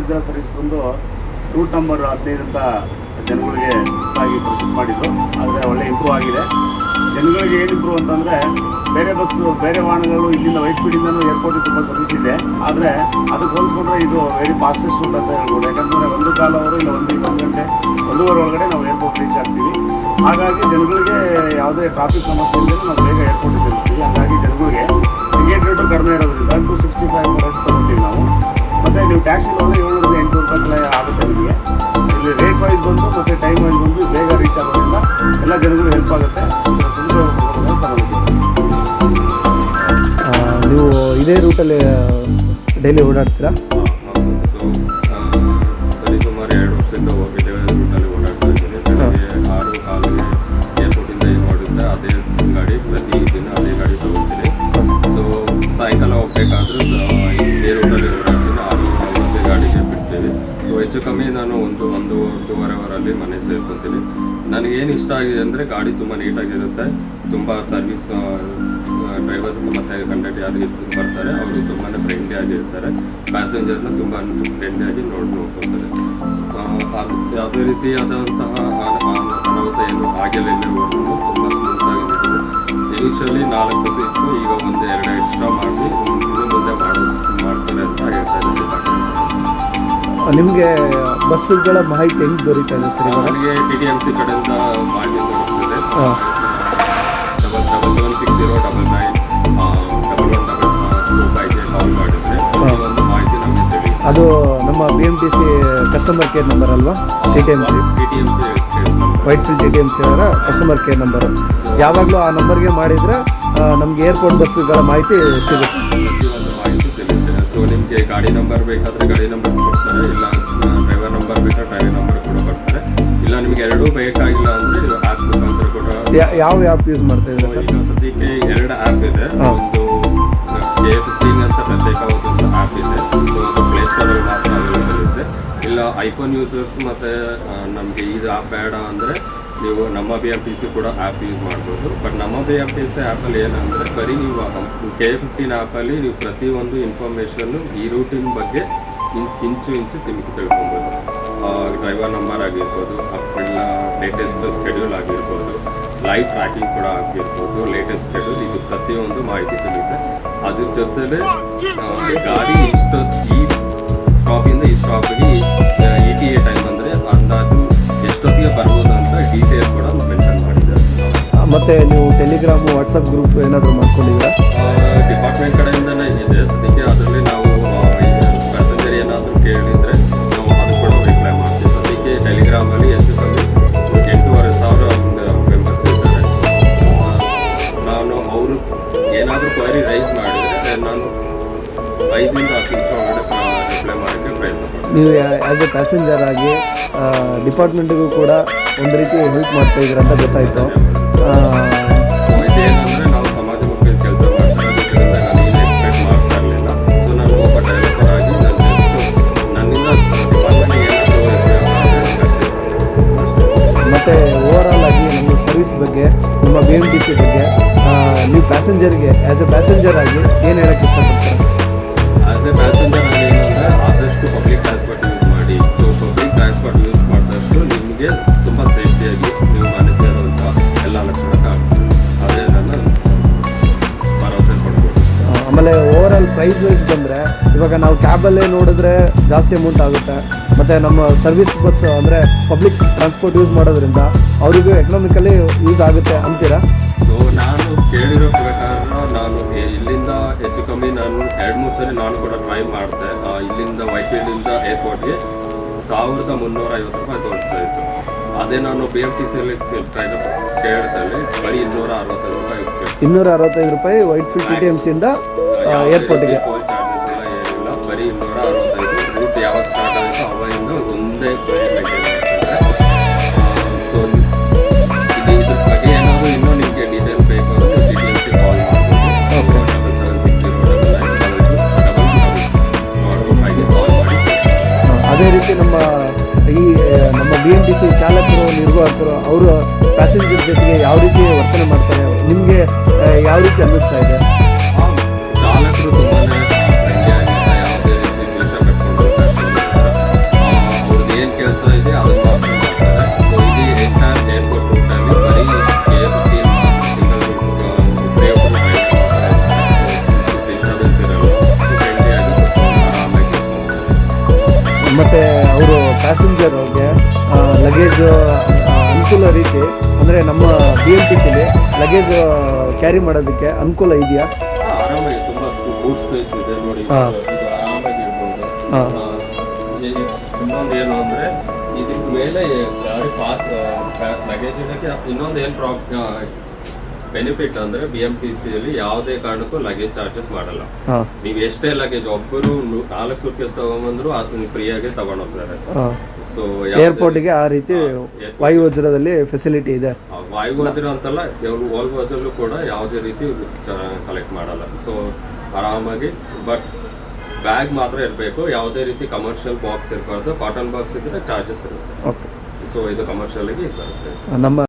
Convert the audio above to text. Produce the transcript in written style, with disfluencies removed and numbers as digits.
Individual service ಬಂದು root number 15 ಅಂತ ಜನಗಳಿಗೆ ಹೊಸದಾಗಿ ಪ್ರೊಸೆಸ್ ಮಾಡಿದ್ದು. ಆದರೆ ಒಳ್ಳೆ ಇಂಪ್ರೂವ್ ಆಗಿದೆ. ಜನಗಳಿಗೆ ಏನು ಇಂಪ್ರೂವ್ ಅಂತಂದರೆ ಬೇರೆ ವಾಹನಗಳು ಇಲ್ಲಿಂದ ವೈಟ್ಫೀಲ್ಡಿಂದನೂ ಏರ್ಪೋರ್ಟಿಗೆ ತುಂಬ ಸರ್ವಿಸ್ ಇದೆ. ಆದರೆ ಅದಕ್ಕೆ ಹೋಲಿಸ್ಕೊಂಡ್ರೆ ಇದು ವೆರಿ ಫಾಸ್ಟೆಸ್ಟ್ ರೂಟ್ ಅಂತ ಹೇಳ್ಬೋದು. ಯಾಕಂದರೆ 1 ಕಾಲ ಅವರು ಇಲ್ಲ 1 ಗಂಟೆ 1:30 ಒಳಗಡೆ ನಾವು ಏರ್ಪೋರ್ಟ್ ರೀಚ್ ಆಗ್ತೀವಿ. ಹಾಗಾಗಿ ಜನಗಳಿಗೆ ಯಾವುದೇ ಟ್ರಾಫಿಕ್ ಸಮಸ್ಯೆ ಇಲ್ಲದೆ ನಾವು ಬೇಗ ಏರ್ಪೋರ್ಟಿಗೆ ಸೇರಿಸ್ತೀವಿ. ಹಾಗಾಗಿ ಜನಗಳಿಗೆ ಟಿಕೆಟ್ ರೇಟು ಕಡಿಮೆ ಇರೋದ್ರಿಂದ 265 ತೊಗೊಳ್ತೀವಿ ನಾವು. ಮತ್ತು ನೀವು ಟ್ಯಾಕ್ಸಿ ಹೋದರೆ 700 800 ರೂಪಾಯಿ ಆಗುತ್ತೆ ನಿಮಗೆ. ಇಲ್ಲಿ ರೇಟ್ ವೈಸ್ ಬಂದು ಮತ್ತು ಟೈಮ್ ವೈಸ್ ಬಂದು ಬೇಗ ರೀಚ್ ಆಗೋದ್ರಿಂದ ಎಲ್ಲ ಜನಗಳು ಹೆಲ್ಪ್ ಆಗುತ್ತೆ. ನೀವು ಇದೇ ರೂಟಲ್ಲಿ ಡೈಲಿ ಓಡಾಡ್ತೀರಾ? ಸರಿ, ಸುಮಾರು 2 ವರ್ಷದಿಂದ ಇದೇ ರೂಟಲ್ಲಿ ಓಡಾಡ್ತಾ ಇದ್ದೀನಿ. ಬೆಳಗ್ಗೆ 6 ಏರ್ಪೋರ್ಟಿಂದ ಏನು ಮಾಡುತ್ತೆ ಅದೇ ಗಾಡಿ, ಪ್ರತಿ ದಿನ ಅದೇ ಗಾಡಿ ತಗೊಳ್ತೀನಿ. ಸೊ ಸಾಯಂಕಾಲ ಹೋಗ್ಬೇಕಾದ್ರೂ ಇದೇ ರೂಟಲ್ಲಿ ಓಡಾಡ್ತೀನಿ. 6:40 ಗಾಡಿಗೆ ಬಿಡ್ತೀವಿ. ಸೊ ಹೆಚ್ಚು ಕಮ್ಮಿ ನಾನು 1-1.5 ಅವರಲ್ಲಿ ಮನೆ ಸೇರ್ಕೊತೀನಿ. ನನಗೇನು ಇಷ್ಟ ಆಗಿದೆ ಅಂದರೆ ಗಾಡಿ ತುಂಬ ನೀಟಾಗಿರುತ್ತೆ. ತುಂಬ ಸರ್ವಿಸ್ ಡ್ರೈವರ್ಸ್ ಮತ್ತು ಕಂಡಕ್ಟರ್ ಯಾರು ಬರ್ತಾರೆ ಅವರು ತುಂಬಾ ಫ್ರೆಂಡ್ಲಿ ಆಗಿರ್ತಾರೆ. ಪ್ಯಾಸೆಂಜರ್ನ ತುಂಬ ಫ್ರೆಂಡ್ಲಿ ಆಗಿ ನೋಡ್ಕೊತಾರೆ. ಯಾವುದೇ ರೀತಿಯಾದಂತಹ ಅನಾಹುತ ಏನು ಆಗಿಲ್ಲ. ಇಲ್ಲಿ ತುಂಬ ಸ್ಮೂತಾಗಿರುತ್ತೆ. ಇನಿಷಿಯಲಿ 4 ಬಸ್ ಇತ್ತು, ಈಗ 1-2 ಎಕ್ಸ್ಟ್ರಾ ಮಾಡಿ ಇನ್ನು ಮುಂದೆ ಮಾಡ್ತಾರೆ ಅಂತ ಹೇಳ್ತಾ ಇದ್ದಾರೆ. ನಿಮಗೆ ಬಸ್ಸುಗಳ ಮಾಹಿತಿ ಹೆಂಗೆ ದೊರೀತಾ ಇದೆ ಸರ್? ನನಗೆ TTMC ಕಡೆಯಿಂದ ಮಾಹಿತಿ ದೊರಕುತ್ತದೆ. 7760991122ಗೆ ಕಾಲ್ ಮಾಡಿದರೆ ಒಂದು ಮಾಹಿತಿ ನಮಗೆ ತಿಳಿಯುತ್ತೆ. ಅದು ನಮ್ಮ BMTC ಕಸ್ಟಮರ್ ಕೇರ್ ನಂಬರ್ ಅಲ್ವಾ? TTMC ವೈಟ್ಫೀಲ್ಡ್ TTMC ಅವರ ಕಸ್ಟಮರ್ ಕೇರ್ ನಂಬರು. ಯಾವಾಗಲೂ ಆ ನಂಬರ್ಗೆ ಮಾಡಿದರೆ ನಮಗೆ ಏರ್ಪೋರ್ಟ್ ಬಸ್ಸುಗಳ ಮಾಹಿತಿ ಸಿಗುತ್ತೆ. ಪ್ರತಿಯೊಂದು ಮಾಹಿತಿ ತಿಳಿಯುತ್ತೆ. ಸೊ ನಿಮಗೆ ಗಾಡಿ ನಂಬರ್ ಬೇಕಾದರೆ ಗಾಡಿ ನಂಬರ್ ಕೊಡ್ತಾರೆ, ಇಲ್ಲ ಡ್ರೈವರ್ ನಂಬರ್ ಬೇಕಾದ್ರೆ ಡ್ರೈವರ್ ನಂಬರ್ ಕೂಡ ಕೊಡ್ತಾರೆ. ಇಲ್ಲ ನಿಮಗೆ ಎರಡೂ ಬೇಕಾಗಿಲ್ಲ ಅಂದರೆ ಆ್ಯಪ್ ಮುಖಾಂತರ ಕೂಡ. ಯಾವ ಆ್ಯಪ್ ಯೂಸ್ ಮಾಡ್ತಾ ಇದ್ದಾರೆ ಸರ್? ಈಗ ಸದ್ಯಕ್ಕೆ 2 ಆ್ಯಪ್ ಇದೆ. ಒಂದು K15 ಅಂತ ಪ್ರತ್ಯೇಕವಾದ ಆ್ಯಪ್ ಇದೆ. ಸೊ ಅದು ಪ್ಲೇಸ್ಟೋರಲ್ಲಿ ಮಾತ್ರ ಅವೈಲೇಬಲ್ ಇದೆ. ಇಲ್ಲ ಐಫೋನ್ ಯೂಸರ್ಸ್ ಮತ್ತು ನಮಗೆ ಇದು ಆ್ಯಪ್ ಬೇಡ ಅಂದರೆ ನೀವು ನಮ್ಮ BMTC ಕೂಡ ಆ್ಯಪ್ ಯೂಸ್ ಮಾಡ್ಬೋದು. ಬಟ್ ನಮ್ಮ BMTC ಆ್ಯಪಲ್ಲಿ ಏನಂದರೆ ಬರೀ ನೀವು K15 ಆ್ಯಪಲ್ಲಿ ನೀವು ಪ್ರತಿಯೊಂದು ಇನ್ಫಾರ್ಮೇಷನ್ನು ಈ ರೂಟಿನ ಬಗ್ಗೆ ಇಂಚು ತಿಳ್ಕೊಬೋದು. ಡ್ರೈವರ್ ನಂಬರ್ ಆಗಿರ್ಬೋದು, ಇಲ್ಲ ಲೇಟೆಸ್ಟ್ ಸ್ಕೆಡ್ಯೂಲ್ ಆಗಿರ್ಬೋದು, ಲೈವ್ ಟ್ರ್ಯಾಕಿಂಗ್ ಕೂಡ ಆಗಿರ್ಬೋದು, ಲೇಟೆಸ್ಟ್ ಸ್ಕೆಡ್ಯೂಲ್, ಇದು ಪ್ರತಿಯೊಂದು ಮಾಹಿತಿ ತಿಳಿಯುತ್ತೆ. ಅದ್ರ ಜೊತೆಲೆ ಗಾಡಿ ಈ ಸ್ಟಾಪಿಂದ ಈ ಸ್ಟಾಪಿಗೆ ETA ಟೈಮ್ ಅಂದರೆ ಅಂದಾಜು ಎಷ್ಟೊತ್ತಿಗೆ ಬರ್ಬೋದು ಅಂತ ಡೀಟೇಲ್ ಕೂಡ ಮೆನ್ಷನ್ ಮಾಡಿದ್ದಾರೆ. ಮತ್ತು ನೀವು ಟೆಲಿಗ್ರಾಮು ವಾಟ್ಸಪ್ ಗ್ರೂಪ್ ಏನಾದರೂ ಮಾಡ್ಕೊಂಡಿದ್ದೀರಾ? ಡಿಪಾರ್ಟ್ಮೆಂಟ್ ಕಡೆಯಿಂದನೇ ಇದೆ ಸದ್ಯಕ್ಕೆ. ಅದರಲ್ಲಿ ನಾವು ಪ್ಯಾಸೆಂಜರ್ ಏನಾದರೂ ಕೇಳಿದರೆ ನಾವು ಅದು ಕೂಡ ರಿಪ್ಲೈ ಮಾಡ್ತೀವಿ. ಸದ್ಯಕ್ಕೆ ಟೆಲಿಗ್ರಾಮಲ್ಲಿ ಹೆಚ್ಚು ಕಮ್ಮಿ 8,500 ಮೆಂಬರ್ಸ್ ಇದ್ದಾರೆ. ನಾನು ಅವರು ಏನಾದರೂ ಕ್ವೈರಿ ರೈಸ್ ಮಾಡಿದರೆ ನಾನು 5 ನಿಮಿಷ 10 ನಿಮಿಷ ಒಳಗಡೆ ರಿಪ್ಲೈ ಮಾಡೋಕ್ಕೆ ಪ್ರಯತ್ನ ಮಾಡ್ತೀನಿ. ನೀವು ಆ್ಯಸ್ ಎ ಪ್ಯಾಸೆಂಜರ್ ಆಗಿ ಡಿಪಾರ್ಟ್ಮೆಂಟಿಗೂ ಕೂಡ ಒಂದು ರೀತಿ ಹೆಲ್ಪ್ ಮಾಡ್ತಾ ಇದ್ದೀರಾ ಅಂತ ಗೊತ್ತಾಯಿತು. ಏನಂದರೆ ನಾವು ಸಮಾಜಮುಖಿ ಕೆಲಸ ಮಾಡ್ತಾ ಇರೋದ್ರಿಂದ ನಾನು ಏನು ಎಕ್ಸ್ಪೆಕ್ಟ್ ಮಾಡ್ತಾ ಇರಲಿಲ್ಲ. ಸೊ ನಾನು ಒಬ್ಬ ಡೆವಲಪರ್ ಆಗಿ ನನ್ನಿಂದ ಡಿಪಾರ್ಟ್ಮೆಂಟ್ಗೆ ಏನಾದರೂ ಮತ್ತು ಓವರಾಲ್ ಆಗಿ ನಮ್ಮ ಸರ್ವಿಸ್ ಬಗ್ಗೆ, ನಮ್ಮ BMTC ಬಗ್ಗೆ ನೀವು ಪ್ಯಾಸೆಂಜರ್ಗೆ ಆ್ಯಸ್ ಎ ಪ್ಯಾಸೆಂಜರ್ ಆಗಿ ಏನು ಹೇಳೋಕ್ಕೆ ಇಷ್ಟಪಡ್ತಾರೆ? ಆ್ಯಸ್ ಎ ಪ್ಯಾಸೆಂಜರ್ ಆಗಿ ಏನಂದರೆ ಆದಷ್ಟು ಪಬ್ಲಿಕ್ ಟ್ರಾನ್ಸ್ಪೋರ್ಟ್ ಯೂಸ್ ಮಾಡಿ. ಸೊ ಪಬ್ಲಿಕ್ ಟ್ರಾನ್ಸ್ಪೋರ್ಟ್ ಯೂಸ್ ಮಾಡಿದಷ್ಟು ನಿಮಗೆ ತುಂಬ ಸೇಫ್ಟಿಯಾಗಿ ನೀವು ಮನೆ ಸೇರುವಂಥ ಎಲ್ಲ ಲಕ್ಷಣ ಕಾಣುತ್ತೆ. ಅದೇ ನನ್ನ ಭರವಸೆ ಕೊಡ್ಬೋದು. ಆಮೇಲೆ ಓವರಾಲ್ ಪ್ರೈಸ್ ವೈಸ್ ಬಂದರೆ ಇವಾಗ ನಾವು ಕ್ಯಾಬಲ್ಲೇ ನೋಡಿದ್ರೆ ಜಾಸ್ತಿ ಅಮೌಂಟ್ ಆಗುತ್ತೆ. ಮತ್ತು ನಮ್ಮ ಸರ್ವಿಸ್ ಬಸ್ ಅಂದರೆ ಪಬ್ಲಿಕ್ ಟ್ರಾನ್ಸ್ಪೋರ್ಟ್ ಯೂಸ್ ಮಾಡೋದ್ರಿಂದ ಅವರಿಗೂ ಎಕನಾಮಿಕಲಿ ಯೂಸ್ ಆಗುತ್ತೆ ಅಂತೀರಾ? ಸೊ ನಾನು ಕೇಳಿರೋ ಪ್ರಕಾರ ನಾನು ಇಲ್ಲಿಂದ ಹೆಚ್ಚು ಕಮ್ಮಿ ನಾನು 2-3 ಸರಿ ನಾನು ಕೂಡ ಟ್ರೈ ಮಾಡಿದೆ. ಇಲ್ಲಿಂದ ವೈಟ್ಫೀಲ್ಡಿಂದ ಏರ್ಪೋರ್ಟ್ಗೆ 1,350 ರೂಪಾಯಿ ತೋರಿಸ್ತಾ ಇತ್ತು. ಅದೇ ನಾನು BMTCಯಲ್ಲಿ ಕೇಳಿದಲ್ಲಿ ಬರೀ 265 ರೂಪಾಯಿ ಇತ್ತು. 265 ರೂಪಾಯಿ ವೈಟ್ಫೀಲ್ಡ್ TTMCಯಿಂದ ಏರ್ಪೋರ್ಟಿಗೆ. ಟೋಲ್ ಚಾರ್ಜಸ್ ಎಲ್ಲ ಏನಿಲ್ಲ, ಬರೀ 265. ರೂಟ್ ಯಾವಾಗ ಸ್ಟಾರ್ಟ್ ಆಗುತ್ತೋ ಅವಾಗಿಂದ ಒಂದೇ ಸೊ ಇದ್ರ ಬಗ್ಗೆ ಏನಾದರೂ ಇನ್ನೂ ನಿಮಗೆ ಡೀಟೇಲ್ ಬೇಕು ಅಂದರೆ TTMC ಕಾಲ್ ಮಾಡ್ಬೋದು. 7760992222 ಕಾಲ್ ಮಾಡಿ. ಅದೇ ರೀತಿ ನಮ್ಮ BMTC ಚಾಲಕರು, ನಿರ್ವಾಹಕರು ಅವರು ಪ್ಯಾಸೆಂಜರ್ ಜೊತೆಗೆ ಯಾವ ರೀತಿ ವರ್ತನೆ ಮಾಡ್ತಾರೆ, ನಿಮಗೆ ಯಾವ ರೀತಿ ಅನ್ನಿಸ್ತಾ ಇದೆ? ಚಾಲಕರು ತುಂಬಾ ಫ್ರೆಂಡ್ಲಿ ಆಗಿರ್ತಾರೆ. ಯಾವುದೇ ರೀತಿ ದ್ವೇಷ ಕಟ್ಕೊಂಡು ಪ್ಯಾಸೆಂಜರ್ಗೆ ಲಗೇಜ್ ಅನುಕೂಲ ರೀತಿ ಅಂದರೆ ನಮ್ಮ BMTC ಲಗೇಜ್ ಕ್ಯಾರಿ ಮಾಡೋದಕ್ಕೆ ಅನುಕೂಲ ಇದೆಯಾ? ಆರಾಮಾಗಿ ತುಂಬ ಬೂಟ್ ಸ್ಪೇಸ್ ಇದೆ ನೋಡಿ, ಹಾ. ಇದು ಆರಾಮಾಗಿ ಇರ್ಬೋದು. ಹಾ. ಇನ್ನೊಂದು ಏನು ಅಂದರೆ ಇದ್ರ ಮೇಲೆ ಗಾಡಿ ಪಾಸ್ ಲಗೇಜ್ ಇಡೋಕ್ಕೆ ಇನ್ನೊಂದು ಏನು ಬೆನಿಫಿಟ್ ಅಂದರೆ BMTCಯಲ್ಲಿ ಯಾವುದೇ ಕಾರಣಕ್ಕೂ ಲಗೇಜ್ ಚಾರ್ಜಸ್ ಮಾಡಲ್ಲ. ಹಾಂ ನೀವು ಎಷ್ಟೇ ಲಗೇಜ್ ಒಬ್ಬರು 4 ಸೂಟ್ಕೇಸ್ ತಗೊಂಡ್ಬಂದ್ರು ಅದನ್ನ ಫ್ರೀಯಾಗಿ ತಗೊಂಡೋಗ್ತಾರೆ. ಹಾಂ ಸೊ ಏರ್ಪೋರ್ಟಿಗೆ ಆ ರೀತಿ ವಾಯುವಜ್ರದಲ್ಲಿ ಫೆಸಿಲಿಟಿ ಇದೆ. ವಾಯುವಜ್ರ ಅಂತಲ್ಲ, ವಾಯುವಜ್ರಲ್ಲೂ ಕೂಡ ಯಾವುದೇ ರೀತಿ ಕಲೆಕ್ಟ್ ಮಾಡಲ್ಲ. ಸೊ ಆರಾಮಾಗಿ, ಬಟ್ ಬ್ಯಾಗ್ ಮಾತ್ರ ಇರಬೇಕು, ಯಾವುದೇ ರೀತಿ ಕಮರ್ಷಿಯಲ್ ಬಾಕ್ಸ್ ಇರಬಾರ್ದು. ಕಾಟನ್ ಬಾಕ್ಸ್ ಇದ್ರೆ ಚಾರ್ಜಸ್ ಇರುತ್ತೆ. ಓಕೆ. ಸೊ ಇದು ಕಮರ್ಷಿಯಲ್ ಆಗಿ ಬರುತ್ತೆ. ನಮ್ಮ